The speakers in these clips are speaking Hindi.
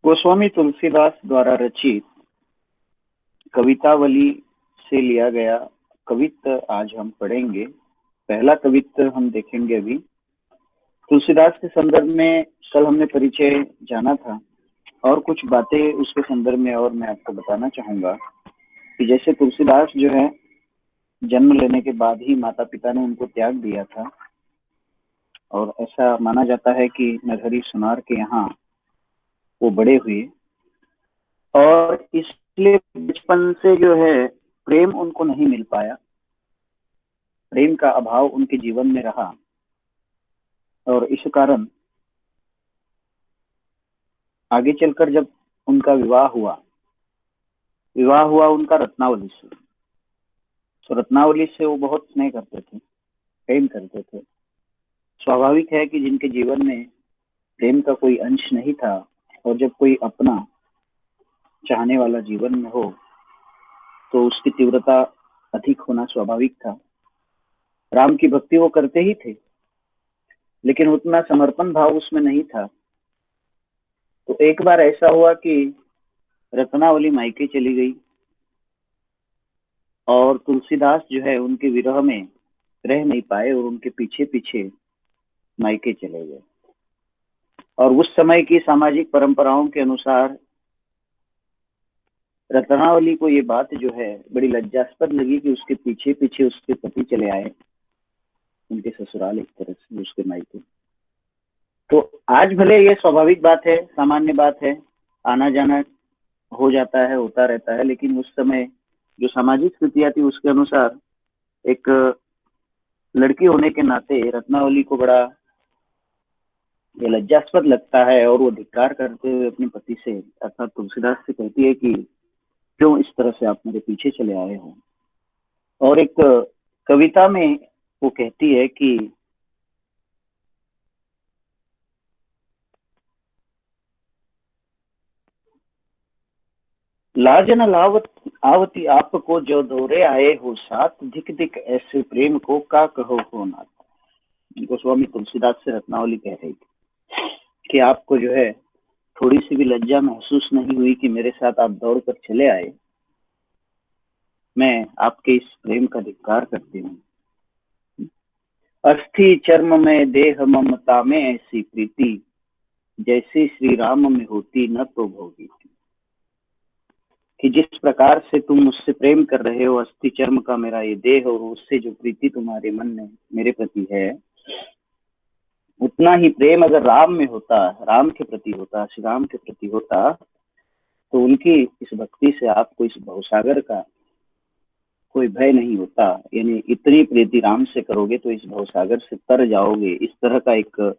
गोस्वामी तुलसीदास द्वारा रचित कवितावली से लिया गया कवित्त आज हम पढ़ेंगे। पहला कवित्त हम देखेंगे अभी। तुलसीदास के संदर्भ में कल हमने परिचय जाना था और कुछ बातें उसके संदर्भ में और मैं आपको बताना चाहूंगा कि जैसे तुलसीदास जो है जन्म लेने के बाद ही माता पिता ने उनको त्याग दिया था और ऐसा माना जाता है कि नरहरि सुनार के यहाँ वो बड़े हुए और इसलिए बचपन से जो है प्रेम उनको नहीं मिल पाया। प्रेम का अभाव उनके जीवन में रहा और इस कारण आगे चलकर जब उनका विवाह हुआ उनका रत्नावली से। तो रत्नावली से वो बहुत स्नेह करते थे, प्रेम करते थे। स्वाभाविक है कि जिनके जीवन में प्रेम का कोई अंश नहीं था और जब कोई अपना चाहने वाला जीवन में हो तो उसकी तीव्रता अधिक होना स्वाभाविक था। राम की भक्ति वो करते ही थे लेकिन उतना समर्पण भाव उसमें नहीं था। तो एक बार ऐसा हुआ कि रत्नावली मायके चली गई और तुलसीदास जो है उनके विरह में रह नहीं पाए और उनके पीछे पीछे मायके चले गए। और उस समय की सामाजिक परंपराओं के अनुसार रत्नावली को ये बात जो है बड़ी लज्जास्पद लगी कि उसके पीछे पीछे उसके पति चले आए उनके ससुराल, एक तरह से उसके मायके। तो आज भले ये स्वाभाविक बात है, सामान्य बात है, आना जाना हो जाता है, होता रहता है, लेकिन उस समय जो सामाजिक स्थितियां थी उसके अनुसार एक लड़की होने के नाते रत्नावली को बड़ा ये लज्जास्पद लगता है और वो धिक्कार करते हुए अपने पति से अर्थात तुलसीदास से कहती है कि क्यों इस तरह से आप मेरे पीछे चले आए हो। और एक कविता में वो कहती है कि लाज न लावत आवती आपको जो दौरे आए हो साथ, धिक धिक ऐसे प्रेम को का कहो हो नाथ। गोस्वामी तुलसीदास से रत्नावली कह रही थी कि आपको जो है थोड़ी सी भी लज्जा महसूस नहीं हुई कि मेरे साथ आप दौड़ कर चले आए। मैं आपके इस प्रेम का धिक्कार करती हूँ। अस्थि चर्म में देह ममता में ऐसी प्रीति, जैसी श्री राम में होती न तो भोगी। कि जिस प्रकार से तुम मुझसे प्रेम कर रहे हो, अस्थि चर्म का मेरा ये देह और उससे जो प्रीति तुम्हारे मन में मेरे प्रति है, उतना ही प्रेम अगर राम में होता, राम के प्रति होता, श्री राम के प्रति होता, तो उनकी इस भक्ति से आपको इस भवसागर का कोई भय नहीं होता। यानी इतनी प्रीति राम से करोगे तो इस भवसागर से तर जाओगे। इस तरह का एक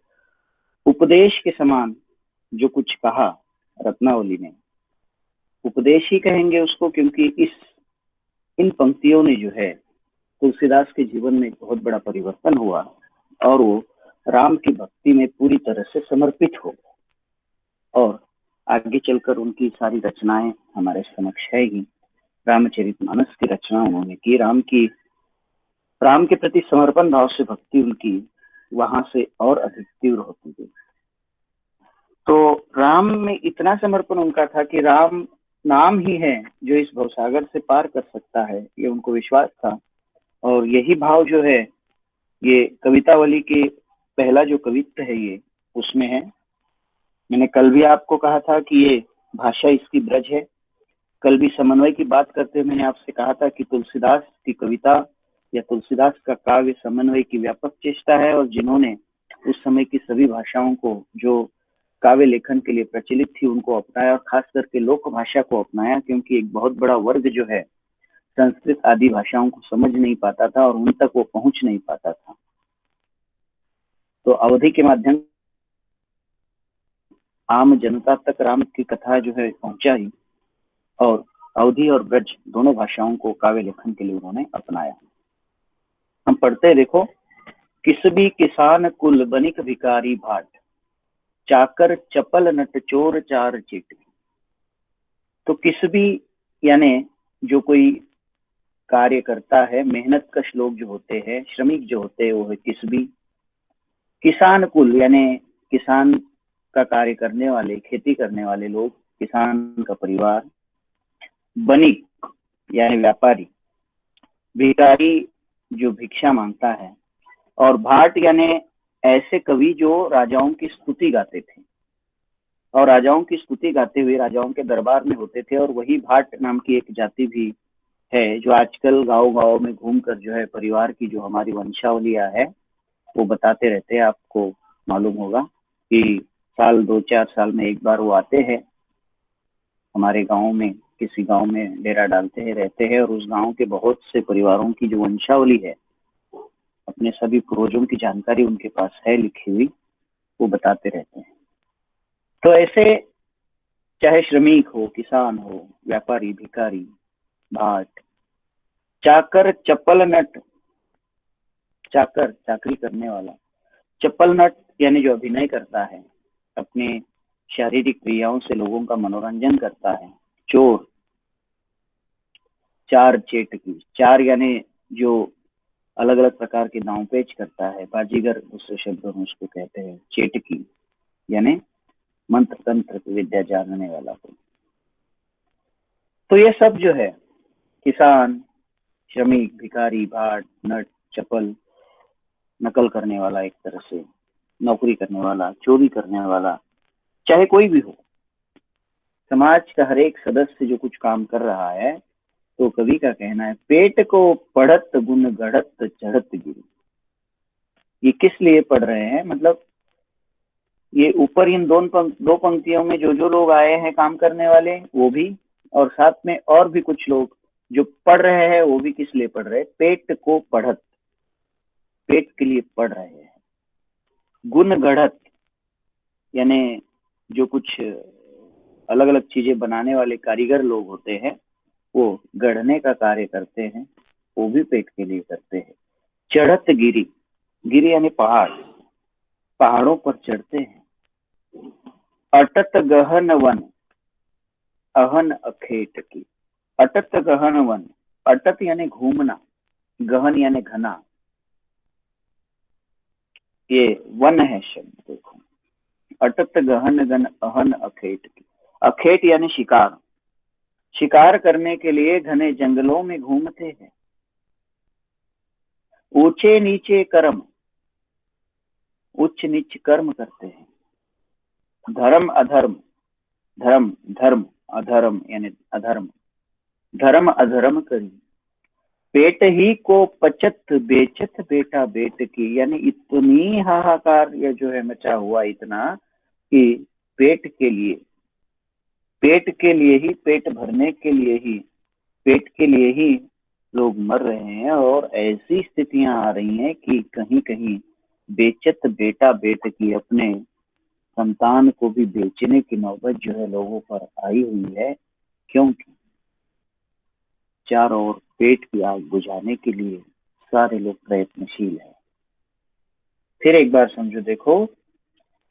उपदेश के समान जो कुछ कहा रत्नावली ने, उपदेश ही कहेंगे उसको, क्योंकि इन पंक्तियों ने जो है तुलसीदास के जीवन में बहुत बड़ा परिवर्तन हुआ और वो राम की भक्ति में पूरी तरह से समर्पित हो गए। और आगे चलकर उनकी सारी रचनाएं हमारे समक्ष है ही। रामचरितमानस की रचना उन्होंने की। राम के प्रति समर्पण भाव से भक्ति उनकी वहां से और अधिक तीव्र होती गई। तो राम में इतना समर्पण उनका था कि राम नाम ही है जो इस भवसागर से पार कर सकता है, ये उनको विश्वास था। और यही भाव जो है ये कवितावली के पहला जो कवित्त है ये उसमें है। मैंने कल भी आपको कहा था कि ये भाषा इसकी ब्रज है। कल भी समन्वय की बात करते हुए मैंने आपसे कहा था कि तुलसीदास की कविता या तुलसीदास का काव्य समन्वय की व्यापक चेष्टा है और जिन्होंने उस समय की सभी भाषाओं को जो काव्य लेखन के लिए प्रचलित थी उनको अपनाया और खास करके लोक भाषा को अपनाया, क्योंकि एक बहुत बड़ा वर्ग जो है संस्कृत आदि भाषाओं को समझ नहीं पाता था और उन तक वो पहुंच नहीं पाता था। तो अवधि के माध्यम आम जनता तक राम की कथा जो है पहुंचाई और अवधि और ब्रज दोनों भाषाओं को काव्य लेखन के लिए उन्होंने अपनाया। हम पढ़ते हैं, देखो, किस भी किसान कुल बनिक भिकारी भाट, चाकर चपल नट चोर चार चीट। तो किस भी यानी जो कोई कार्य करता है, मेहनत कश लोग जो होते हैं, श्रमिक जो होते हैं, वो है किस भी। किसान कुल यानी किसान का कार्य करने वाले, खेती करने वाले लोग, किसान का परिवार, बनिक यानी व्यापारी, भिखारी जो भिक्षा मांगता है, और भाट यानी ऐसे कवि जो राजाओं की स्तुति गाते थे और राजाओं की स्तुति गाते हुए राजाओं के दरबार में होते थे। और वही भाट नाम की एक जाति भी है जो आजकल गांव गांव में घूमकर जो है परिवार की जो हमारी वंशावलियां है वो बताते रहते हैं। आपको मालूम होगा कि साल 2-4 साल में एक बार वो आते हैं हमारे गांव में, किसी गांव में डेरा डालते हैं, रहते हैं, और उस गांव के बहुत से परिवारों की जो वंशावली है, अपने सभी पूर्वजों की जानकारी उनके पास है लिखी हुई, वो बताते रहते हैं। तो ऐसे चाहे श्रमिक हो, किसान हो, व्यापारी, भिखारी, भाट, चाकर, चप्पल नट, चाकर चाकरी करने वाला, चप्पल नट यानी जो अभिनय करता है, अपने शारीरिक क्रियाओं से लोगों का मनोरंजन करता है, चोर, चार चेटकी, चार यानी जो अलग अलग प्रकार के दांव पेच करता है, बाजीगर दूसरे शब्दों में उसको कहते हैं, चेटकी यानी मंत्र तंत्र की विद्या जानने वाला को। तो ये सब जो है किसान, श्रमिक, भिखारी, भाट, नट, चपल, नकल करने वाला, एक तरह से नौकरी करने वाला, चोरी करने वाला, चाहे कोई भी हो, समाज का हर एक सदस्य जो कुछ काम कर रहा है, तो कवि का कहना है पेट को पढ़त गुण गढ़त चढ़त गिरी। ये किस लिए पढ़ रहे हैं, मतलब ये ऊपर इन दो पंक्तियों में जो जो लोग आए हैं काम करने वाले वो भी, और साथ में और भी कुछ लोग जो पढ़ रहे हैं वो भी किस लिए पढ़ रहे हैं, पेट को पढ़त, पेट के लिए पढ़ रहे हैं। गुण गढ़त यानी जो कुछ अलग अलग चीजें बनाने वाले कारीगर लोग होते हैं वो गढ़ने का कार्य करते हैं, वो भी पेट के लिए करते हैं। चढ़त गिरी, गिरी यानी पहाड़, पहाड़ों पर चढ़ते हैं। अटत गहन वन, अहन अखेट की, अटत गहन वन, अटत यानी घूमना, गहन यानी घना, ये वन है शब्द, देखो अटत गहन गन अहन अखेट की। अखेट यानी शिकार, शिकार करने के लिए घने जंगलों में घूमते हैं। ऊंचे नीचे कर्म, उच्च नीच कर्म करते हैं। धर्म अधर्म, धर्म धर्म, अधर्म यानी अधर्म, धर्म अधर्म करी। पेट ही को पचत बेचत बेटा बेट की, यानी इतनी हाहाकार ये जो है मचा हुआ इतना कि पेट के लिए, पेट के लिए ही, पेट भरने के लिए ही, पेट के लिए ही लोग मर रहे हैं। और ऐसी स्थितियां आ रही हैं कि कहीं कहीं बेचत बेटा बेट की, अपने संतान को भी बेचने की नौबत जो है लोगों पर आई हुई है, क्योंकि चारों ओर पेट की आग बुझाने के लिए सारे लोग प्रयत्नशील हैं। फिर एक बार समझो, देखो,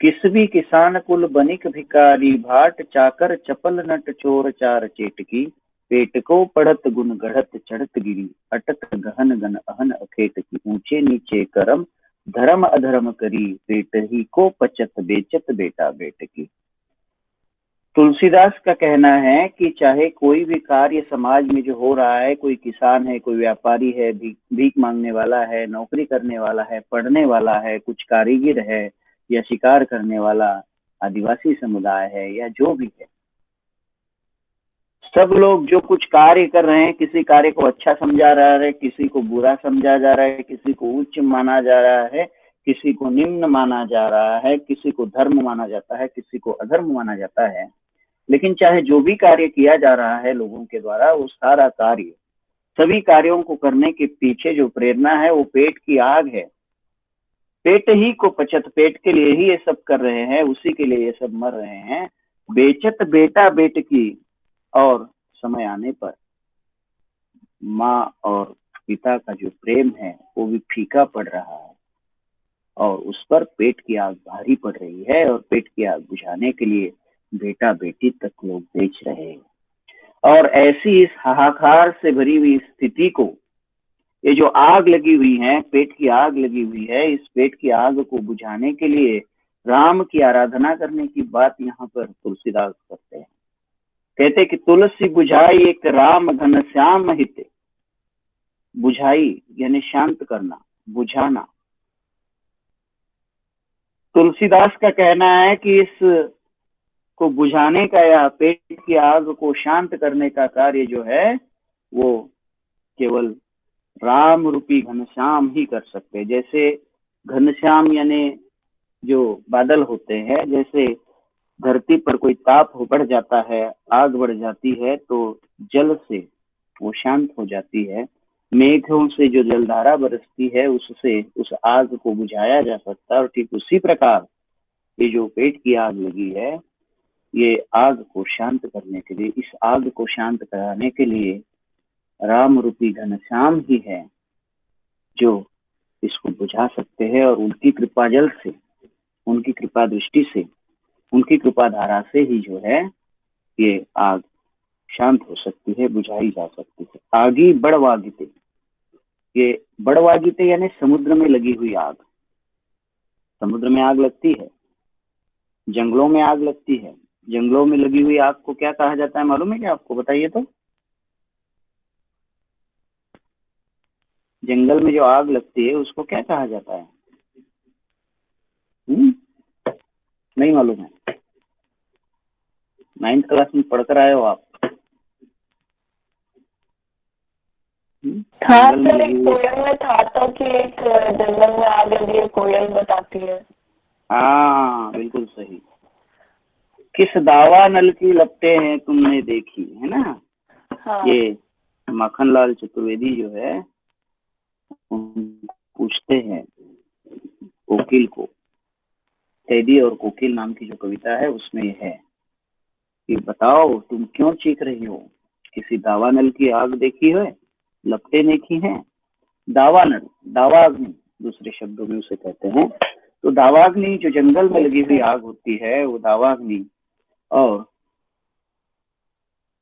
किस भी किसान कुल बनिक भिकारी, भाट चाकर चपल नट चोर चार चेटकी। पेट को पढ़त गुण गढ़त चढ़त गिरी, अटक गहन गन अहन अखेट की। ऊंचे नीचे करम, धर्म अधर्म करी, पेट ही को पचत बेचत बेटा बेट की। तुलसीदास का कहना है कि चाहे कोई भी कार्य समाज में जो हो रहा है, कोई किसान है, कोई व्यापारी है, भीख मांगने वाला है, नौकरी करने वाला है, पढ़ने वाला है, कुछ कारीगर है, या शिकार करने वाला आदिवासी समुदाय है, या जो भी है, सब लोग जो कुछ कार्य कर रहे हैं, किसी कार्य को अच्छा समझा रहा है, किसी को बुरा समझा जा रहा है, किसी को उच्च माना जा रहा है, किसी को निम्न माना जा रहा है, किसी को धर्म माना जाता है, किसी को अधर्म माना जाता है, लेकिन चाहे जो भी कार्य किया जा रहा है लोगों के द्वारा, वो सारा कार्य, सभी कार्यों को करने के पीछे जो प्रेरणा है वो पेट की आग है। पेट ही को पचत, पेट के लिए ही ये सब कर रहे हैं, उसी के लिए ये सब मर रहे हैं। बेचत बेटा बेट की, और समय आने पर माँ और पिता का जो प्रेम है वो भी फीका पड़ रहा है, और उस पर पेट की आग भारी पड़ रही है, और पेट की आग बुझाने के लिए बेटा बेटी तक लोग बेच रहे हैं। और ऐसी इस हाहाकार से भरी हुई स्थिति को, ये जो आग लगी हुई है, पेट की आग लगी हुई है, इस पेट की आग को बुझाने के लिए राम की आराधना करने की बात यहाँ पर तुलसीदास करते हैं। कहते कि तुलसी बुझाई एक राम घनश्याम हित। बुझाई यानी शांत करना, बुझाना। तुलसीदास का कहना है कि इस को बुझाने का या पेट की आग को शांत करने का कार्य जो है वो केवल राम रूपी घनश्याम ही कर सकते हैं। जैसे घनश्याम यानी जो बादल होते हैं, जैसे धरती पर कोई ताप बढ़ जाता है, आग बढ़ जाती है, तो जल से वो शांत हो जाती है। मेघों से जो जलधारा बरसती है उससे उस आग को बुझाया जा सकता है। और ठीक उसी प्रकार ये जो पेट की आग लगी है, ये आग को शांत करने के लिए, इस आग को शांत कराने के लिए राम रूपी घनश्याम ही है जो इसको बुझा सकते हैं। और उनकी कृपा जल से, उनकी कृपा दृष्टि से, उनकी कृपा धारा से ही जो है ये आग शांत हो सकती है, बुझाई जा सकती है। आगी बड़वागिते, ये बड़वागिते यानी समुद्र में लगी हुई आग। समुद्र में आग लगती है, जंगलों में आग लगती है। जंगलों में लगी हुई आग को क्या कहा जाता है मालूम है क्या आपको? बताइए तो। जंगल में जो आग लगती है उसको क्या कहा जाता है? नहीं मालूम है? 9th क्लास में पढ़कर आए हो आप? था सर, एक पोयम में था तो कि एक जंगल में आग लगी है, कोयल बताती है। हाँ बिल्कुल सही। किस दावा नल की लपटे हैं तुमने देखी, है ना? हाँ। ये माखनलाल चतुर्वेदी जो है पूछते हैं कोकिल को। कैदी और कोकिल नाम की जो कविता है उसमें यह है कि बताओ तुम क्यों चीख रही हो? किसी दावानल की आग देखी है, लपटे देखी हैं? दावानल, दावाग्नि दूसरे शब्दों में उसे कहते हैं। तो दावाग्नि जो जंगल में लगी हुई आग होती है वो दावाग्नि, और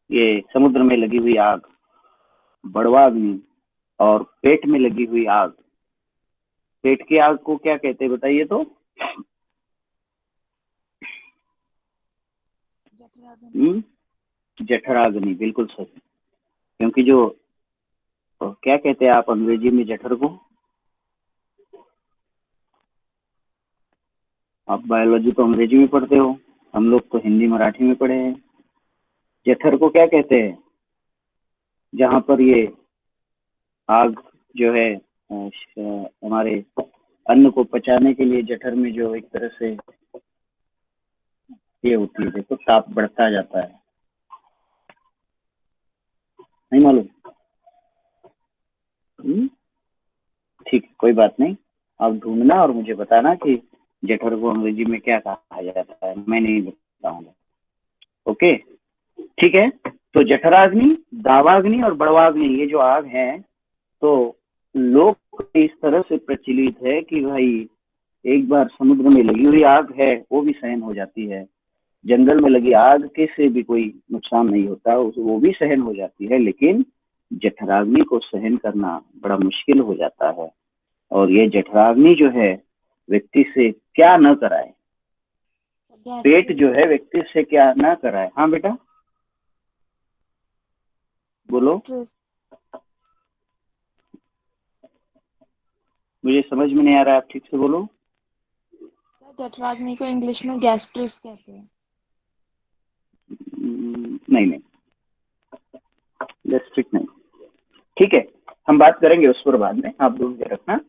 ये समुद्र में लगी हुई आग बड़वाग्नि, और पेट में लगी हुई आग, पेट की आग को क्या कहते हैं बताइए तो? जठराग्नि, बिल्कुल सही। क्योंकि जो तो क्या कहते हैं आप अंग्रेजी में जठर को? आप बायोलॉजी तो अंग्रेजी में पढ़ते हो, हम लोग तो हिंदी मराठी में पढ़े हैं। जठर को क्या कहते हैं? जहां पर ये आग जो है हमारे अन्न को पचाने के लिए जठर में जो एक तरह से ये होती है, देखो ताप बढ़ता जाता है। नहीं मालूम? ठीक, कोई बात नहीं, आप ढूंढना और मुझे बताना कि जठर को अंग्रेजी में क्या कहा जाता है, मैं नहीं बताऊंगा। ओके, ठीक है। तो जठराग्नि, दावाग्नि और बड़वाग्नि ये जो आग है, तो लोग इस तरह से प्रचलित है कि भाई एक बार समुद्र में लगी हुई आग है वो भी सहन हो जाती है, जंगल में लगी आग के से भी कोई नुकसान नहीं होता, वो भी सहन हो जाती है, लेकिन जठराग्नि को सहन करना बड़ा मुश्किल हो जाता है। और ये जठराग्नि जो है व्यक्ति से क्या न कराए, पेट जो है व्यक्ति से क्या न कराए। हाँ बेटा बोलो, मुझे समझ में नहीं आ रहा है, आप ठीक से बोलो। सर जठराग्नि को इंग्लिश में गैस्ट्रिक्स कहते हैं। नहीं, गैस्ट्रिक नहीं। ठीक है, हम बात करेंगे उस पर बाद में, आप ढूंढ के रखना।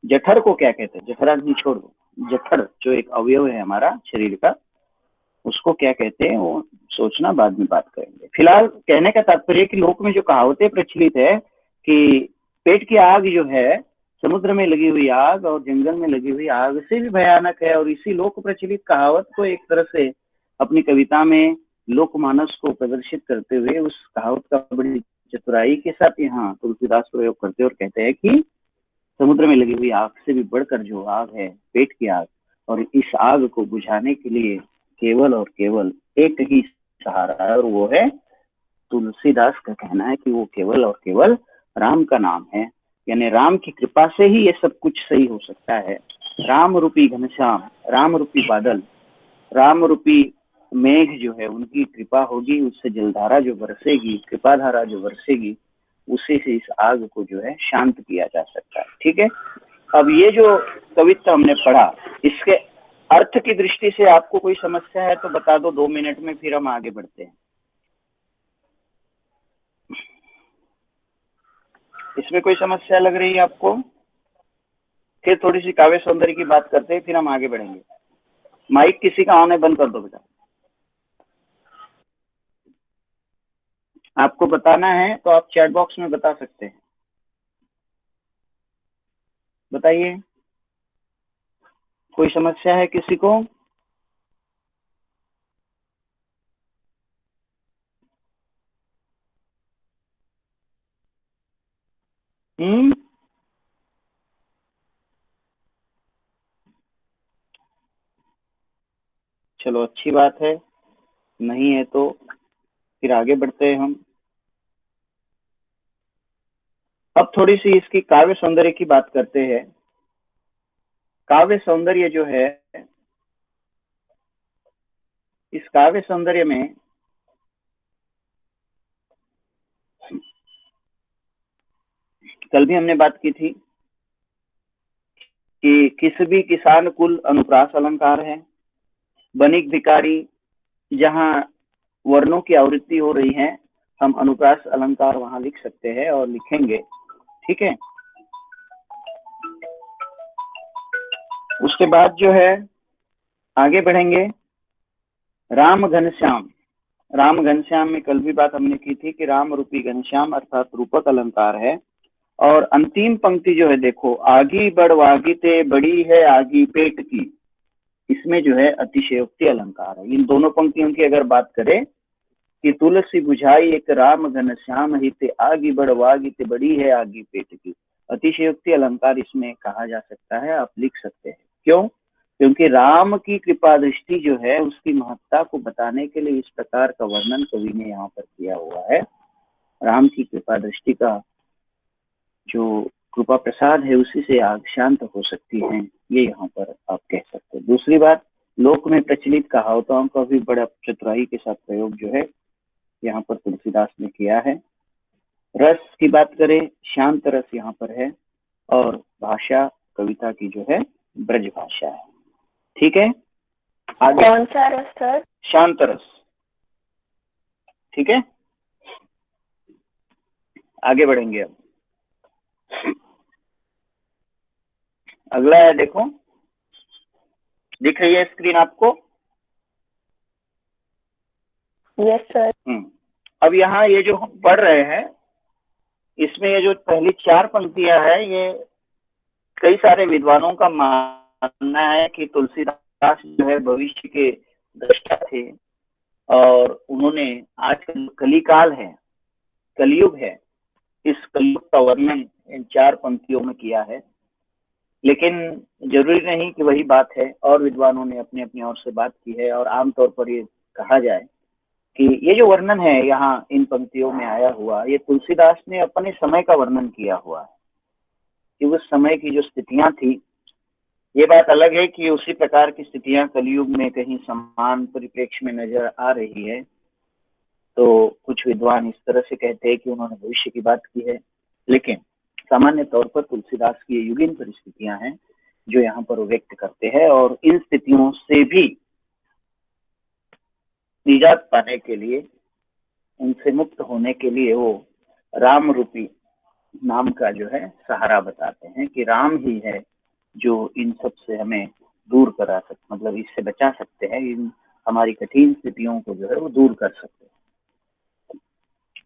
जठर को क्या कहते हैं? जठराग्नि छोड़ दो, जठर जो एक अवयव है हमारा शरीर का, उसको क्या कहते हैं वो सोचना, बाद में बात करेंगे। फिलहाल कहने का तात्पर्य कि लोक में जो कहावतें प्रचलित है कि पेट की आग जो है समुद्र में लगी हुई आग और जंगल में लगी हुई आग से भी भयानक है, और इसी लोक प्रचलित कहावत को एक तरह से अपनी कविता में लोकमानस को प्रदर्शित करते हुए उस कहावत का बड़ी चतुराई के साथ यहाँ तुलसीदास प्रयोग करते और कहते हैं कि समुद्र में लगी हुई आग से भी बढ़कर जो आग है पेट की आग, और इस आग को बुझाने के लिए केवल और केवल एक ही सहारा है, और वो है तुलसीदास का कहना है कि वो केवल और केवल राम का नाम है। यानी राम की कृपा से ही ये सब कुछ सही हो सकता है। राम रूपी घनश्याम, राम रूपी बादल, राम रूपी मेघ जो है उनकी कृपा होगी, उससे जलधारा जो बरसेगी, कृपा धारा जो बरसेगी, उसी से इस आग को जो है शांत किया जा सकता है। ठीक है, अब ये जो कविता हमने पढ़ा, इसके अर्थ की दृष्टि से आपको कोई समस्या है तो बता दो 2 मिनट में, फिर हम आगे बढ़ते हैं। इसमें कोई समस्या लग रही है आपको? फिर थोड़ी सी काव्य सौंदर्य की बात करते हैं, फिर हम आगे बढ़ेंगे। माइक किसी का ऑन है, बंद कर दो बेटा। आपको बताना है तो आप चैट बॉक्स में बता सकते हैं, बताइए। कोई समस्या है किसी को? चलो अच्छी बात है, नहीं है तो फिर आगे बढ़ते हैं हम। अब थोड़ी सी इसकी काव्य सौंदर्य की बात करते हैं। काव्य सौंदर्य जो है, इस काव्य सौंदर्य में कल भी हमने बात की थी कि किस भी किसान कुल अनुप्रास अलंकार है, बनिक भिकारी जहां वर्णों की आवृत्ति हो रही है, हम अनुप्रास अलंकार वहां लिख सकते हैं और लिखेंगे। ठीक है, उसके बाद जो है आगे बढ़ेंगे। राम घनश्याम, राम घनश्याम में कल भी बात हमने की थी कि राम रूपी घनश्याम अर्थात रूपक अलंकार है। और अंतिम पंक्ति जो है देखो, आगी बढ़ वागिते बड़ी है आगी पेट की, इसमें जो है अतिशयोक्ति अलंकार है। इन दोनों पंक्तियों की अगर बात करें कि तुलसी बुझाई एक राम घनश्याम हिते आगी बढ़ वागिते बड़ी है आगी पेट की, अतिशयोक्ति अलंकार इसमें कहा जा सकता है, आप लिख सकते हैं। क्यों? क्योंकि राम की कृपा दृष्टि जो है उसकी महत्ता को बताने के लिए इस प्रकार का वर्णन कवि ने यहाँ पर किया हुआ है। राम की कृपा दृष्टि का जो कृपा प्रसाद है उसी से आग शांत हो सकती है, ये यहाँ पर आप कह सकते हैं। दूसरी बात, लोक में प्रचलित कहावतों का भी बड़ा चतुराई के साथ प्रयोग जो है यहाँ पर तुलसीदास ने किया है। रस की बात करें, शांत रस यहाँ पर है, और भाषा कविता की जो है ब्रज भाषा है। ठीक है, आगे कौन सा रस सर? शांत रस। ठीक है, आगे बढ़ेंगे। अब अगला है, देखो दिख रही है स्क्रीन आपको? Yes sir. अब यहाँ ये जो हम पढ़ रहे हैं, इसमें ये जो पहली 4 पंक्तियां है, ये कई सारे विद्वानों का मानना है कि तुलसीदास जो है भविष्य के दृष्टा थे, और उन्होंने आज कलिकाल है, कलयुग है, इस कलयुग का वर्णन इन 4 पंक्तियों में किया है। लेकिन जरूरी नहीं कि वही बात है, और विद्वानों ने अपने अपनी ओर से बात की है। और आमतौर पर ये कहा जाए कि ये जो वर्णन है यहाँ इन पंक्तियों में आया हुआ, ये तुलसीदास ने अपने समय का वर्णन किया हुआ है कि उस समय की जो स्थितियां थी। ये बात अलग है कि उसी प्रकार की स्थितियां कलयुग में कहीं समान परिप्रेक्ष्य में नजर आ रही है, तो कुछ विद्वान इस तरह से कहते हैं कि उन्होंने भविष्य की बात की है। लेकिन सामान्य तौर पर तुलसीदास की ये युगीन परिस्थितियां हैं जो यहाँ पर व्यक्त करते हैं, और इन स्थितियों से भी निजात पाने के लिए, उनसे मुक्त होने के लिए वो राम रूपी नाम का जो है सहारा बताते हैं कि राम ही है जो इन सब से हमें दूर करा सकते, मतलब इससे बचा सकते हैं, इन हमारी कठिन स्थितियों को जो है वो दूर कर सकते हैं।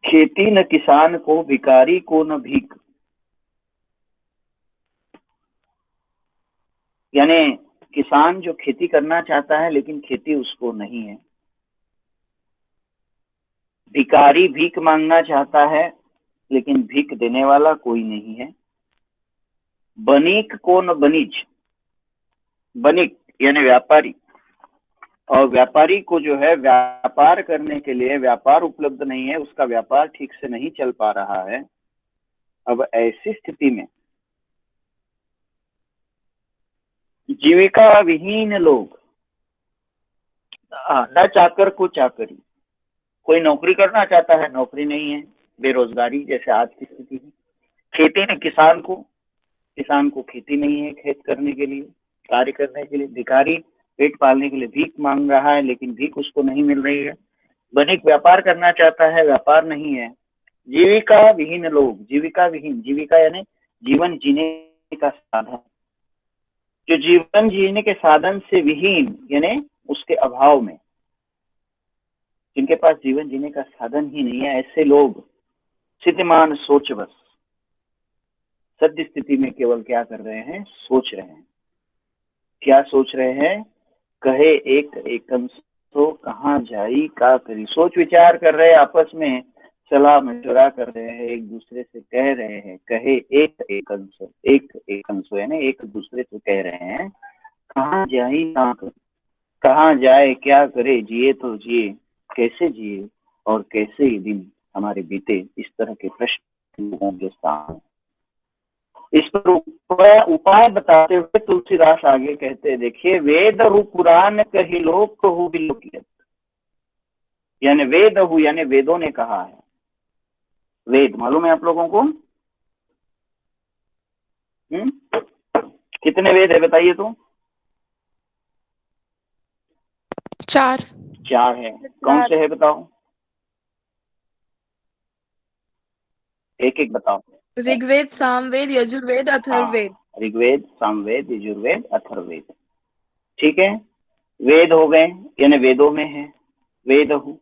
खेती न किसान को, भिकारी को न भीख, यानी किसान जो खेती करना चाहता है लेकिन खेती उसको नहीं है, भिकारी भीख मांगना चाहता है लेकिन भीख देने वाला कोई नहीं है, बनिक को न बनिज, बनिक यानी व्यापारी, और व्यापारी को जो है व्यापार करने के लिए व्यापार उपलब्ध नहीं है, उसका व्यापार ठीक से नहीं चल पा रहा है। अब ऐसी स्थिति में जीविका विहीन लोग, न चाकर को चाकरी, कोई नौकरी करना चाहता है, नौकरी नहीं है, बेरोजगारी जैसे आज की स्थिति है। खेती ने किसान को खेती नहीं है, खेत करने के लिए, कार्य करने के लिए। भिखारी पेट पालने के लिए भीख मांग रहा है, लेकिन भीख उसको नहीं मिल रही है। वणिक व्यापार करना चाहता है, व्यापार नहीं है। जीविका विहीन लोग, जीविका विहीन, जीविका यानी जीवन जीने का साधन, जो जीवन जीने के साधन से विहीन यानी उसके अभाव में, जिनके पास जीवन जीने का साधन ही नहीं है, ऐसे लोग सिद्धमान सोचवश, सद्य स्थिति में केवल क्या कर रहे हैं, सोच रहे हैं। क्या सोच रहे हैं, कहे एक एकम तो कहाँ जाई का करी, सोच विचार कर रहे हैं, आपस में सलाह मशवरा कर रहे हैं, एक दूसरे से कह रहे हैं, कहे एक एकम सो यानी एक दूसरे से कह रहे हैं, कहाँ जाई कहाँ जाए, क्या करे, जिए तो जिए, कैसे जिए और कैसे ये दिन हमारे बीते, इस तरह के प्रश्न लोगों के सामने। इस पर उपाय बताते हुए तुलसीदास आगे कहते हैं, देखिए, वेद हु पुराण कही लोक कहू बिलोकियत, यानी वेद हु यानी वेदों ने कहा है। वेद मालूम है आप लोगों को? कितने वेद है बताइए तो? 4 है। कौन से है बताओ, एक एक बताओ। ऋग्वेद, सामवेद, यजुर्वेद, अथर्ववेद। ऋग्वेद, सामवेद, यजुर्वेद, अथर्ववेद, ठीक है। वेद हो गए यानी वेदों में है, वेद हु।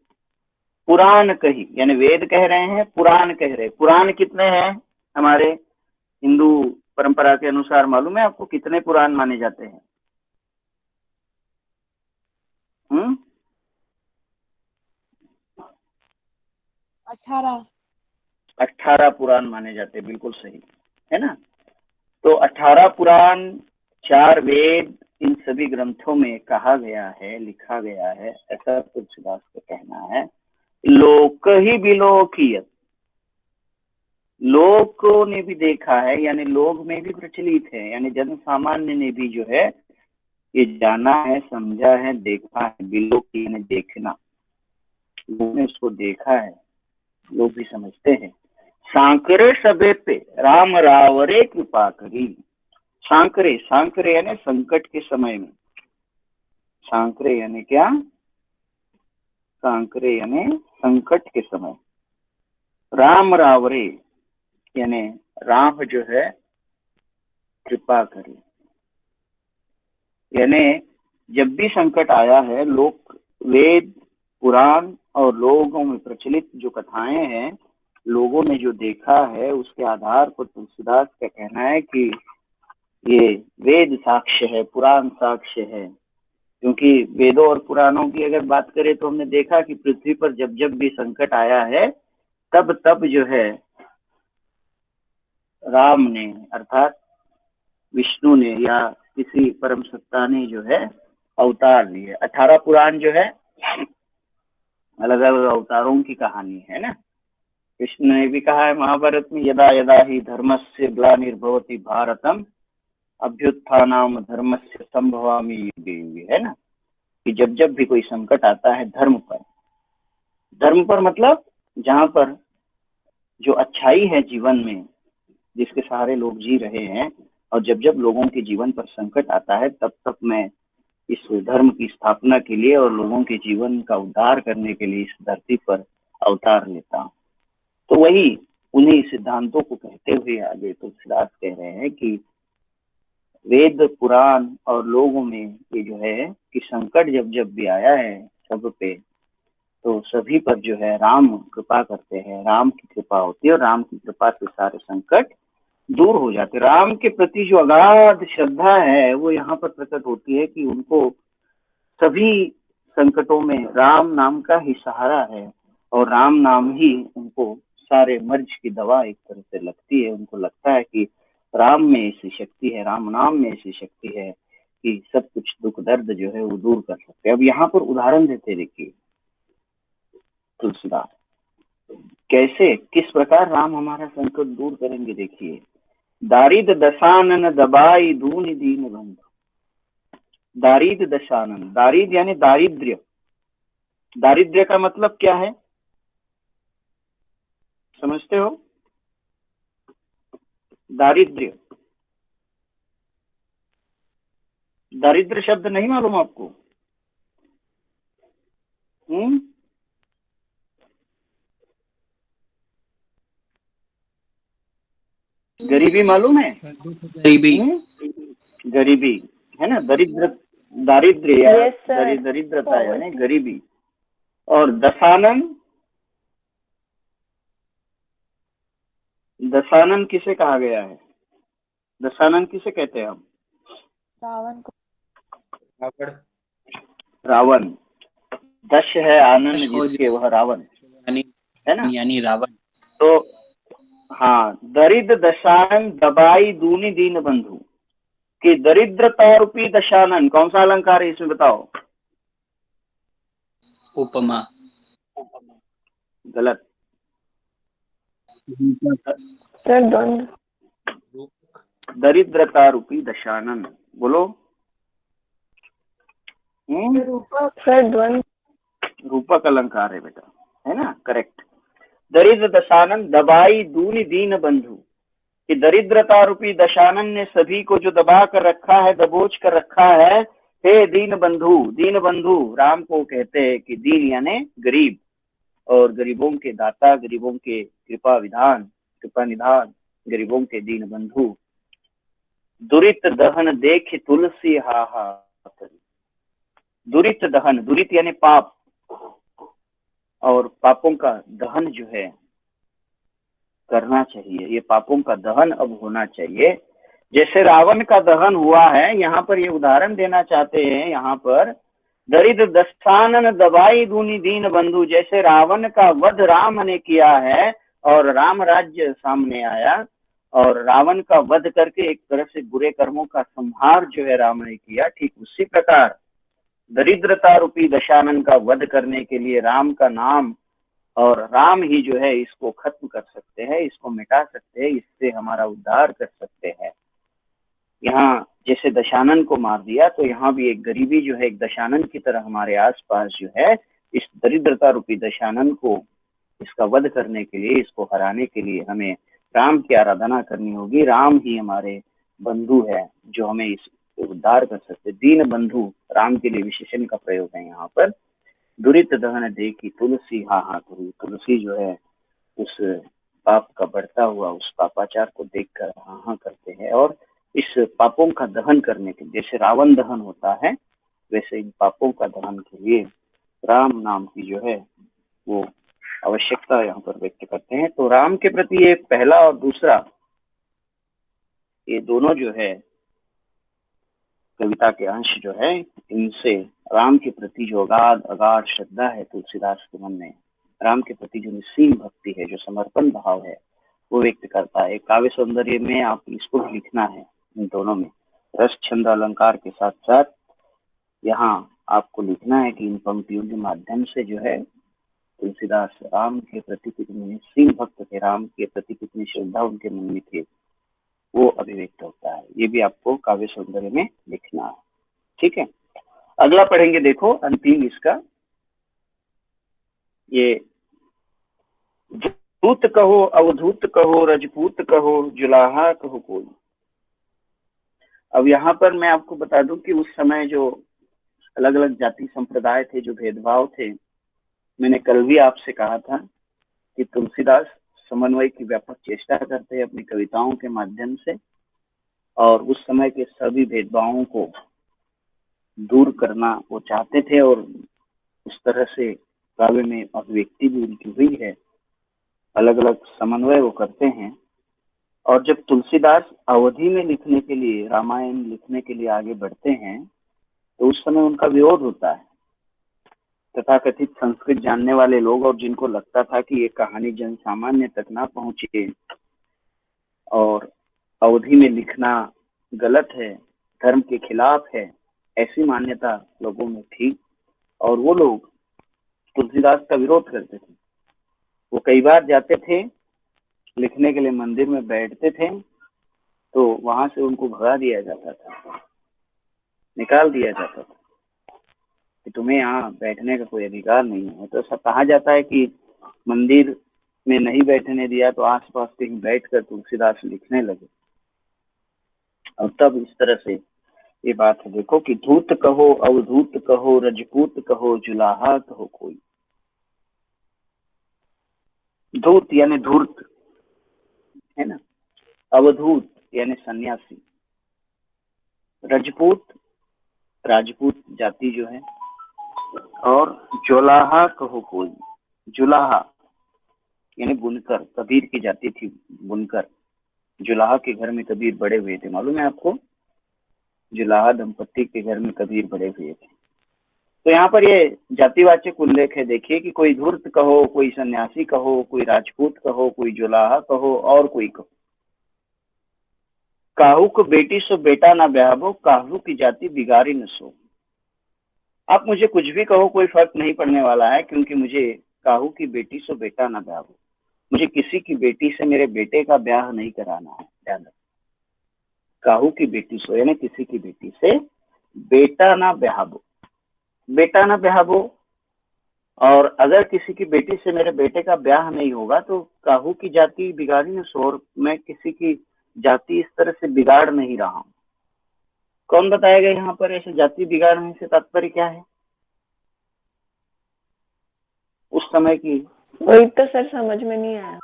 पुराण कही यानी वेद कह रहे हैं, पुराण कह रहे हैं। पुराण कितने हैं हमारे हिंदू परंपरा के अनुसार, मालूम है आपको कितने पुराण माने जाते हैं? 18 पुराण माने जाते हैं, बिल्कुल सही है ना। तो 18 पुराण, 4 वेद, इन सभी ग्रंथों में कहा गया है, लिखा गया है, ऐसा तुलसीदास का कहना है। लोक ही बिलोकियत, लोगों ने भी देखा है, यानी लोग में भी प्रचलित है, यानी जन सामान्य ने भी जो है ये जाना है, समझा है, देखा है। बिलोकी यानी देखना, लोगों ने उसको देखा है, लोग भी समझते हैं। सांकरे सबे पे राम रावरे कृपा करी, सांकरे, सांकरे यानी संकट के समय में, सांकरे यानी क्या, सांकरे यानी संकट के समय। राम रावरे यानी राम जो है कृपा करे, यानी जब भी संकट आया है, लोग वेद पुराण और लोगों में प्रचलित जो कथाएं हैं, लोगों ने जो देखा है, उसके आधार पर तुलसीदास का कहना है कि ये वेद साक्ष्य है, पुराण साक्ष्य है। क्योंकि वेदों और पुराणों की अगर बात करें तो हमने देखा कि पृथ्वी पर जब जब भी संकट आया है, तब तब जो है राम ने अर्थात विष्णु ने या किसी परम सत्ता ने जो है अवतार लिए। 18 पुराण जो है अलग अलग अवतारों की कहानी है ना। कृष्ण ने भी कहा है महाभारत में, यदा यदा ही धर्मस्य ग्लानिर्भवति भारतम अभ्युत्थानम धर्मस्य संभवामि युगे युगे, है ना, कि जब जब भी कोई संकट आता है धर्म पर मतलब जहां पर जो अच्छाई है जीवन में, जिसके सहारे लोग जी रहे हैं, और जब जब लोगों के जीवन पर संकट आता है, तब तब मैं इस धर्म की स्थापना के लिए और लोगों के जीवन का उद्धार करने के लिए इस धरती पर अवतार लेता हूँ। तो वही उन्हीं सिद्धांतों को कहते हुए आगे तुलसीदास कह रहे हैं कि वेद पुराण और लोगों में ये जो है कि संकट जब जब भी आया है सब पे, तो सभी पर जो है राम कृपा करते हैं, राम की कृपा होती है, और राम की कृपा से सारे संकट दूर हो जाते। राम के प्रति जो अगाध श्रद्धा है वो यहाँ पर प्रकट होती है कि उनको सभी संकटों में राम नाम का ही सहारा है, और राम नाम ही उनको सारे मर्ज की दवा एक तरह से लगती है। उनको लगता है कि राम में ऐसी शक्ति है, राम नाम में ऐसी शक्ति है कि सब कुछ दुख दर्द जो है वो दूर कर सकते हैं। अब यहाँ पर उदाहरण देते देखिए तुलसीदास, कैसे किस प्रकार राम हमारा संकट दूर करेंगे। देखिए, दारिद दसानन दबाई दून दीन बंधु, दारिद दशानन, दारिद यानी दारिद्र्य। दारिद्र्य का मतलब क्या है, समझते हो? दारिद्र्य, दारिद्र्य शब्द नहीं मालूम आपको? गरीबी मालूम है? गरीबी, गरीबी है ना, दरिद्र, दारिद्र्य या Yes, sir. दरिद्रता यानी गरीबी। और दशानन, दशानन किसे कहा गया है? दशानन किसे कहते हैं हम? रावण को। रावण, रावण। दश है आनंद दश हो जिसके, वह रावण है ना। यानी रावण। तो हाँ, दरिद्र दशानन दबाई दूनी दीन बंधु, कि दरिद्रता रूपी दशानन कौन सा अलंकार है इसमें बताओ? उपमा। गलत। सर द्वंद्व। दरिद्रता रूपी दशानन, बोलो। सर द्वंद्व। रूपक अलंकार है बेटा, है ना, करेक्ट। दरिद्र दशानन दबाई दूनी दीन बंधु, कि दरिद्रता रूपी दशानन ने सभी को जो दबा कर रखा है, दबोच कर रखा है। हे दीन बंधु, दीन बंधु राम को कहते हैं कि दीन यानी गरीब, और गरीबों के दाता, गरीबों के कृपा विधान, कृपा निधान, गरीबों के दीन बंधु। दुरित दहन देख तुलसी हा हा करी। दुरित दहन, दुरित यानी पाप, और पापों का दहन जो है करना चाहिए, ये पापों का दहन अब होना चाहिए। जैसे रावण का दहन हुआ है, यहाँ पर ये उदाहरण देना चाहते हैं, यहाँ पर दरिद्र दशानन दबाई दूनी दीन बंधु, जैसे रावण का वध राम ने किया है और राम राज्य सामने आया, और रावण का वध करके एक तरह से बुरे कर्मों का संहार जो है राम ने किया, ठीक उसी प्रकार दरिद्रता रूपी दशानन का वध करने के लिए राम का नाम, और राम ही जो है इसको खत्म कर सकते हैं, इसको मिटा सकते हैं, इससे हमारा उद्धार कर सकते हैं। यहाँ जैसे दशानन को मार दिया, तो यहाँ भी एक गरीबी जो है एक दशानन की तरह हमारे आसपास जो है, इस दरिद्रता रूपी दशानन को, इसका वध करने के लिए, इसको हराने के लिए हमें राम की आराधना करनी होगी। राम ही हमारे बंधु है जो हमें इस उद्धार कर सकते। दीन बंधु राम के लिए विशेषण का प्रयोग है यहाँ पर। दुरित दहन देखी तुलसी हा हा करी, तुलसी जो है उस पाप का बढ़ता हुआ उस पापाचार को देखकर हाँ हाँ करते हैं, और इस पापों का दहन करने के, जैसे रावण दहन होता है वैसे इन पापों का दहन के लिए राम नाम की जो है वो आवश्यकता यहाँ पर व्यक्त करते हैं। तो राम के प्रति ये पहला और दूसरा, ये दोनों जो है कविता के अंश जो है, इनसे राम के प्रति जो अगाध अगाध श्रद्धा है तुलसीदास के मन में, राम के प्रति जो निस्सीम भक्ति है, जो समर्पण भाव है, वो व्यक्त करता है। काव्य सौंदर्य में आप इसको लिखना है, इन दोनों में रस छंद अलंकार के साथ साथ यहाँ आपको लिखना है कि इन पंक्तियों के माध्यम से जो है तुलसीदास राम के प्रति कितने निस्सीम भक्त थे, राम के प्रति कितनी श्रद्धा उनके मन में थी, वो अभिव्यक्त होता है। ये भी आपको काव्य सौंदर्य में लिखना है, ठीक है। अगला पढ़ेंगे, देखो अंतिम इसका, ये दूत कहो अवधूत कहो रजपूत कहो जुलाहा कहो कोई। अब यहाँ पर मैं आपको बता दूं कि उस समय जो अलग अलग जाति संप्रदाय थे, जो भेदभाव थे, मैंने कल भी आपसे कहा था कि तुलसीदास समन्वय की व्यापक चेष्टा करते हैं अपनी कविताओं के माध्यम से, और उस समय के सभी भेदभावों को दूर करना वो चाहते थे, और उस तरह से काव्य में अभिव्यक्ति भी उनकी हुई है, अलग अलग समन्वय वो करते हैं। और जब तुलसीदास अवधि में लिखने के लिए, रामायण लिखने के लिए आगे बढ़ते हैं, तो उस समय उनका विरोध होता है। तथाकथित संस्कृत जानने वाले लोग, और जिनको लगता था कि ये कहानी जन सामान्य तक ना पहुंचे और अवधि में लिखना गलत है, धर्म के खिलाफ है, ऐसी मान्यता लोगों में थी, और वो लोग तुलसीदास का विरोध करते थे। वो कई बार जाते थे लिखने के लिए, मंदिर में बैठते थे, तो वहां से उनको भगा दिया जाता था। निकाल दिया जाता था कि तुम्हें यहाँ बैठने का कोई अधिकार नहीं है। तो ऐसा कहा जाता है कि मंदिर में नहीं बैठने दिया तो आसपास कहीं बैठकर तुलसीदास लिखने लगे, और तब इस तरह से ये बात है। देखो कि धूत कहो, अवधूत कहो, रजपूत कहो, जुलाहा कहो कोई। धूत यानी धूर्त है ना, अवधूत यानी सन्यासी, रजपूत राजपूत जाति जो है, और जुलाहा कहो कोई। जुलाहा यानी बुनकर, कबीर की जाति थी बुनकर। जुलाहा के घर में कबीर बड़े हुए थे, मालूम है आपको? जुलाहा दंपति के घर में कबीर बड़े हुए थे। तो यहाँ पर ये जातिवाचक उल्लेख है। देखिए कि कोई धूर्त कहो, कोई सन्यासी कहो, कोई राजपूत कहो, कोई जुलाहा कहो, और कोई कहो। काहू को बेटी सो बेटा ना ब्याहबो, काहू की जाति बिगाड़ी न सो। आप मुझे कुछ भी कहो, कोई फर्क नहीं पड़ने वाला है, क्योंकि मुझे काहू की बेटी सो बेटा ना ब्याहबो, मुझे किसी की बेटी से मेरे बेटे का ब्याह नहीं कराना है। ध्यान रखो, काहू की बेटी सो यानी किसी की बेटी से बेटा ना ब्याहबो, बेटा ना ब्याहबो। और अगर किसी की बेटी से मेरे बेटे का ब्याह नहीं होगा तो काहू की जाति बिगाड़ी न सो, और मैं किसी की जाति इस तरह से बिगाड़ नहीं रहा हूं। कौन बताएगा यहाँ पर ऐसे जाति बिगाड़ने से तात्पर्य क्या है? उस समय की वही तो सर समझ में नहीं आया।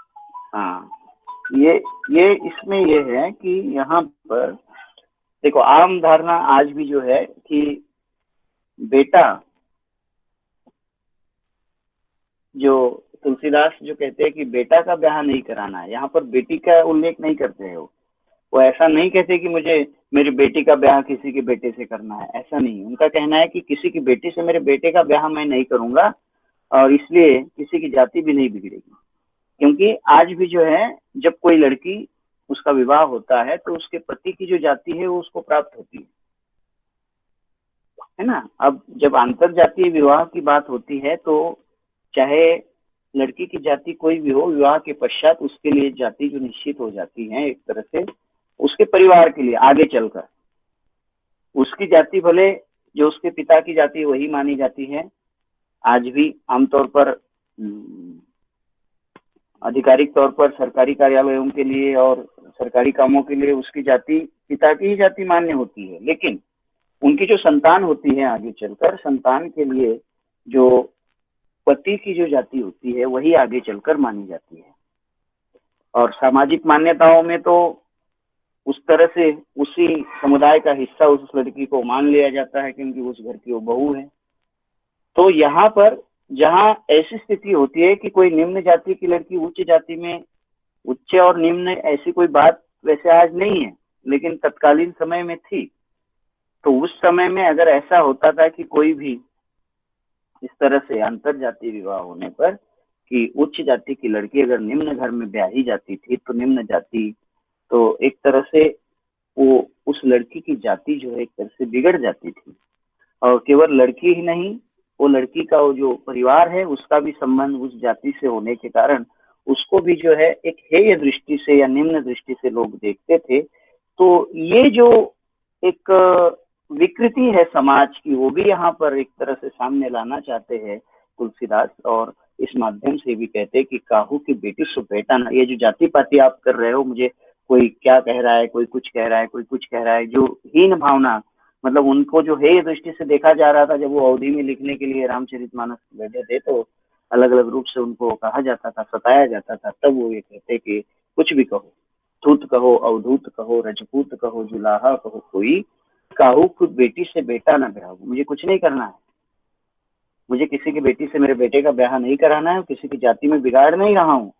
हाँ, ये इसमें ये है कि यहाँ पर देखो, आम धारणा आज भी जो है कि बेटा, जो तुलसीदास जो कहते हैं कि बेटा का ब्याह नहीं कराना है, यहाँ पर बेटी का उल्लेख नहीं करते हो। वो ऐसा नहीं कहते कि मुझे मेरी बेटी का ब्याह किसी के बेटे से करना है, ऐसा नहीं। उनका कहना है कि किसी की बेटी से मेरे बेटे का ब्याह मैं नहीं करूंगा, और इसलिए किसी की जाति भी नहीं बिगड़ेगी। क्योंकि आज भी जो है, जब कोई लड़की उसका विवाह होता है तो उसके पति की जो जाति है वो उसको प्राप्त होती है ना। अब जब अंतर जातीय विवाह की बात होती है तो चाहे लड़की की जाति कोई भी हो, विवाह के पश्चात उसके लिए जाति जो निश्चित हो जाती है एक तरह से उसके परिवार के लिए आगे चलकर, उसकी जाति भले जो उसके पिता की जाति वही मानी जाती है। आज भी आमतौर पर आधिकारिक तौर पर सरकारी कार्यालयों के लिए और सरकारी कामों के लिए उसकी जाति पिता की ही जाति मान्य होती है, लेकिन उनकी जो संतान होती है आगे चलकर, संतान के लिए जो पति की जो जाति होती है वही आगे चलकर मानी जाती है। और सामाजिक मान्यताओं में तो उस तरह से उसी समुदाय का हिस्सा उस लड़की को मान लिया जाता है, क्योंकि उस घर की वो बहू है। तो यहाँ पर जहाँ ऐसी स्थिति होती है कि कोई निम्न जाति की लड़की उच्च जाति में, उच्च और निम्न ऐसी कोई बात वैसे आज नहीं है, लेकिन तत्कालीन समय में थी। तो उस समय में अगर ऐसा होता था कि कोई भी इस तरह से अंतर जातीय विवाह होने पर कि उच्च जाति की लड़की अगर निम्न घर में ब्याही जाती थी तो निम्न जाति तो एक तरह से वो उस लड़की की जाति जो है एक तरह से बिगड़ जाती थी। और केवल लड़की ही नहीं, वो लड़की का वो जो परिवार है उसका भी संबंध उस जाति से होने के कारण उसको भी जो है एक हेय दृष्टि से या निम्न दृष्टि से लोग देखते थे। तो ये जो एक विकृति है समाज की, वो भी यहाँ पर एक तरह से सामने लाना चाहते हैं तुलसीदास, और इस माध्यम से भी कहते हैं कि काहू की बेटी सो बेटा ना। ये जो जाति पाति आप कर रहे हो, मुझे कोई क्या कह रहा है, कोई कुछ कह रहा है, कोई कुछ कह रहा है, जो हीन भावना, मतलब उनको जो हेय दृष्टि से देखा जा रहा था। जब वो अवधि में लिखने के लिए रामचरितमानस बैठे थे तो अलग अलग रूप से उनको कहा जाता था, सताया जाता था। तब वो ये कहते कि कुछ भी कहो, धूत कहो, अवधूत कहो, रजपूत कहो, जुलाहा कहो कोई, काहू की बेटी से बेटा ना ब्याहो, मुझे कुछ नहीं करना है, मुझे किसी की बेटी से मेरे बेटे का ब्याह नहीं कराना है, किसी की जाति में बिगाड़ नहीं रहा हूँ।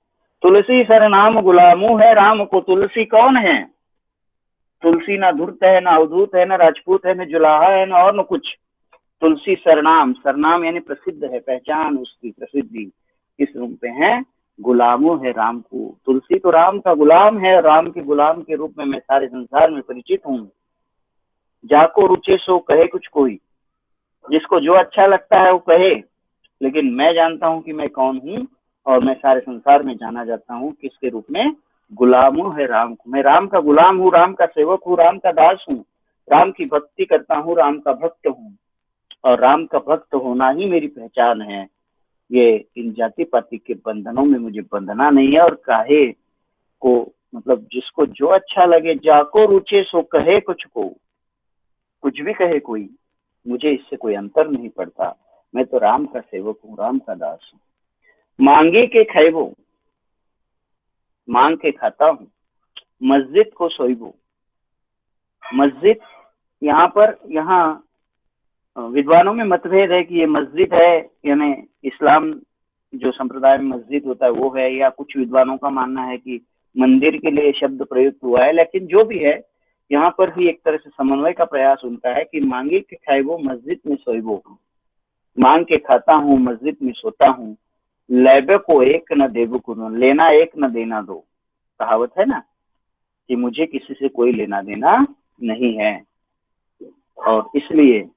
तुलसी सर नाम गुलामू है, राम को तुलसी कौन है? तुलसी ना धूर्त है, ना अवधूत है, ना राजपूत है, ना जुलाहा है, ना और न कुछ। तुलसी सरनाम, सरनाम यानी प्रसिद्ध है, पहचान उसकी प्रसिद्धि किस रूप में है? गुलामों है राम को। तुलसी तो राम का गुलाम है, राम के गुलाम के रूप में मैं सारे संसार में परिचित हूँ। जाको रुचे सो कहे कुछ कोई, जिसको जो अच्छा लगता है वो कहे, लेकिन मैं जानता हूँ कि मैं कौन हूँ और मैं सारे संसार में जाना जाता हूँ किसके रूप में? गुलामों है राम को। मैं राम का गुलाम हूँ, राम का सेवक हूँ, राम का दास हूँ। राम की भक्ति करता हूँ, राम का भक्त हूँ और राम का भक्त होना ही मेरी पहचान है। ये इन जाति पाति के बंधनों में मुझे बंधना नहीं है। और काहे को मतलब जिसको जो अच्छा लगे, जाको रुचे सो कहे कुछ को, कुछ भी कहे कोई, मुझे इससे कोई अंतर नहीं पड़ता। मैं तो राम का सेवक हूँ, राम का दास हूँ। मांगे के खैबो, मांग के खाता हूँ, मस्जिद को सोईबो। मस्जिद यहाँ विद्वानों में मतभेद है कि ये मस्जिद है, यानी इस्लाम जो संप्रदाय में मस्जिद होता है वो है, या कुछ विद्वानों का मानना है कि मंदिर के लिए शब्द प्रयुक्त हुआ है। लेकिन जो भी है, यहाँ पर भी एक तरह से समन्वय का प्रयास उनका है कि मांगे के खाइबो मस्जिद में सोईबो, मांग के खाता हूँ मस्जिद में सोता हूँ, लेबे को एक न देबो को, लेना एक न देना दो। कहावत है ना कि मुझे किसी से कोई लेना देना नहीं है। और इसलिए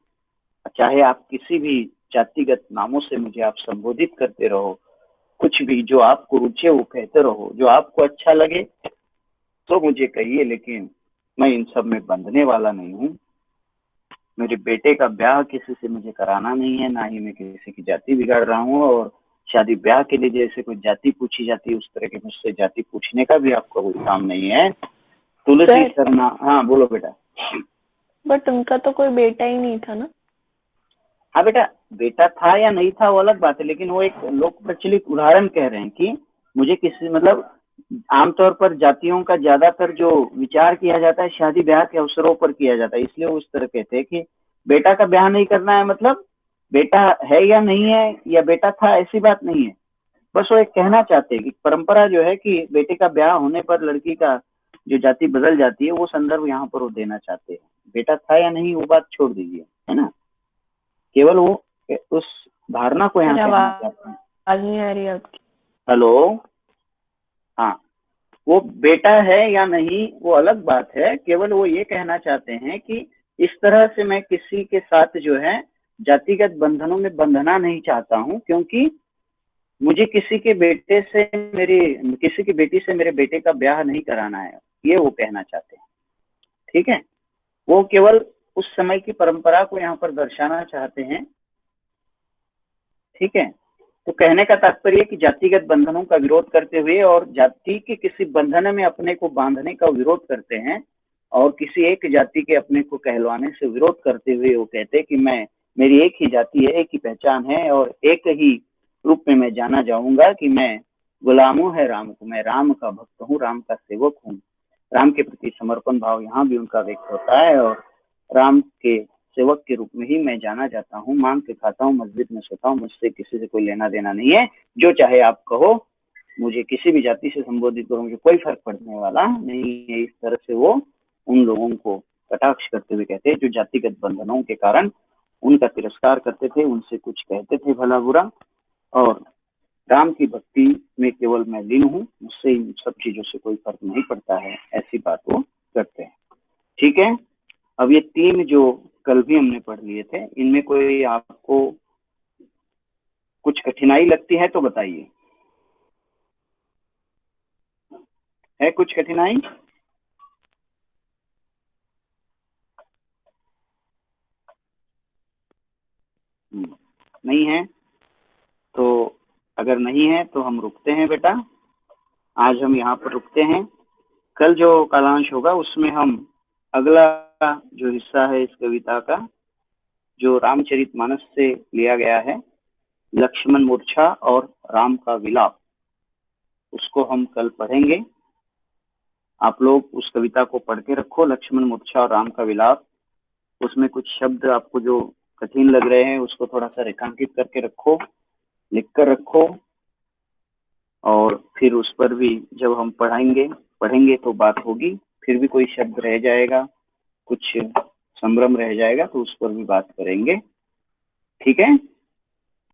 चाहे आप किसी भी जातिगत नामों से मुझे आप संबोधित करते रहो, कुछ भी जो आपको रुचे वो कहते रहो, जो आपको अच्छा लगे तो मुझे कहिए, लेकिन मैं इन सब में बंधने वाला नहीं हूँ। मेरे बेटे का ब्याह किसी से मुझे कराना नहीं है, ना ही मैं किसी की जाति बिगाड़ रहा हूँ। और शादी ब्याह के लिए जैसे कोई जाति पूछी जाती है, उस तरह के मुझसे जाति पूछने का भी आपका कोई काम नहीं है। तुलसी शर्मा, हाँ बोलो बेटा। बट उनका तो कोई बेटा ही नहीं था ना। हाँ बेटा, बेटा था या नहीं था वो अलग बात है, लेकिन वो एक लोक प्रचलित उदाहरण कह रहे हैं कि मुझे किसी मतलब आमतौर पर जातियों का ज्यादातर जो विचार किया जाता है शादी ब्याह के अवसरों पर किया जाता है, इसलिए वो इस तरह कहते हैं कि बेटा का ब्याह नहीं करना है, मतलब बेटा है या नहीं है या बेटा था ऐसी बात नहीं है। बस वो एक कहना चाहते हैं कि परंपरा जो है कि बेटे का ब्याह होने पर लड़की का जो जाति बदल जाती है, वो संदर्भ यहाँ पर वो देना चाहते हैं। बेटा था या नहीं वो बात छोड़ दीजिए, है ना, केवल वो उस धारणा को यहाँ कहना चाहते हैं। आवाज नहीं आ रही आपकी। हेलो, हाँ, वो बेटा है या नहीं वो अलग बात है, केवल वो ये कहना चाहते हैं कि इस तरह से मैं किसी के साथ जो है जातिगत बंधनों में बंधना नहीं चाहता हूँ, क्योंकि मुझे किसी के बेटे से किसी की बेटी से मेरे बेटे का ब्याह नहीं कराना है, ये वो कहना चाहते हैं। ठीक है, वो केवल उस समय की परंपरा को यहाँ पर दर्शाना चाहते हैं। ठीक है, तो कहने का तात्पर्य कि जातिगत बंधनों का विरोध करते हुए और जाति के किसी बंधन में अपने को बांधने का विरोध करते हैं, और किसी एक जाति के अपने को कहलवाने से विरोध करते हुए वो कहते हैं कि मेरी एक ही जाति है, एक ही पहचान है और एक ही रूप में मैं जाना जाऊंगा कि मैं गुलामों है राम को, मैं राम का भक्त हूँ, राम का सेवक हूँ। राम के प्रति समर्पण भाव यहाँ भी उनका व्यक्त होता है, और राम के सेवक के रूप में ही मैं जाना जाता हूँ। मांग के खाता हूँ, मस्जिद में सोता हूँ, मुझसे किसी से कोई लेना देना नहीं है। जो चाहे आप कहो, मुझे किसी भी जाति से संबोधित करो, मुझे कोई फर्क पड़ने वाला नहीं है। इस तरह से वो उन लोगों को कटाक्ष करते हुए कहते हैं जो जातिगत बंधनों के कारण उनका तिरस्कार करते थे, उनसे कुछ कहते थे भला बुरा, और राम की भक्ति में केवल मैं लीन हूँ, मुझसे इन सब चीजों से कोई फर्क नहीं पड़ता है, ऐसी बात वो करते हैं। ठीक है, अब ये तीन जो कल भी हमने पढ़ लिए थे, इनमें कोई आपको कुछ कठिनाई लगती है तो बताइए। है कुछ कठिनाई? नहीं है तो अगर नहीं है तो हम रुकते हैं बेटा, आज हम यहाँ पर रुकते हैं। कल जो कालांश होगा उसमें हम अगला जो हिस्सा है इस कविता का, जो रामचरितमानस से लिया गया है, लक्ष्मण मूर्छा और राम का विलाप, उसको हम कल पढ़ेंगे। आप लोग उस कविता को पढ़ के रखो, लक्ष्मण मूर्छा और राम का विलाप। उसमें कुछ शब्द आपको जो कठिन लग रहे हैं उसको थोड़ा सा रेखांकित करके रखो, लिख कर रखो, और फिर उस पर भी जब हम पढ़ेंगे तो बात होगी। फिर भी कोई शब्द रह जाएगा, कुछ संभ्रम रह जाएगा तो उस पर भी बात करेंगे। ठीक है।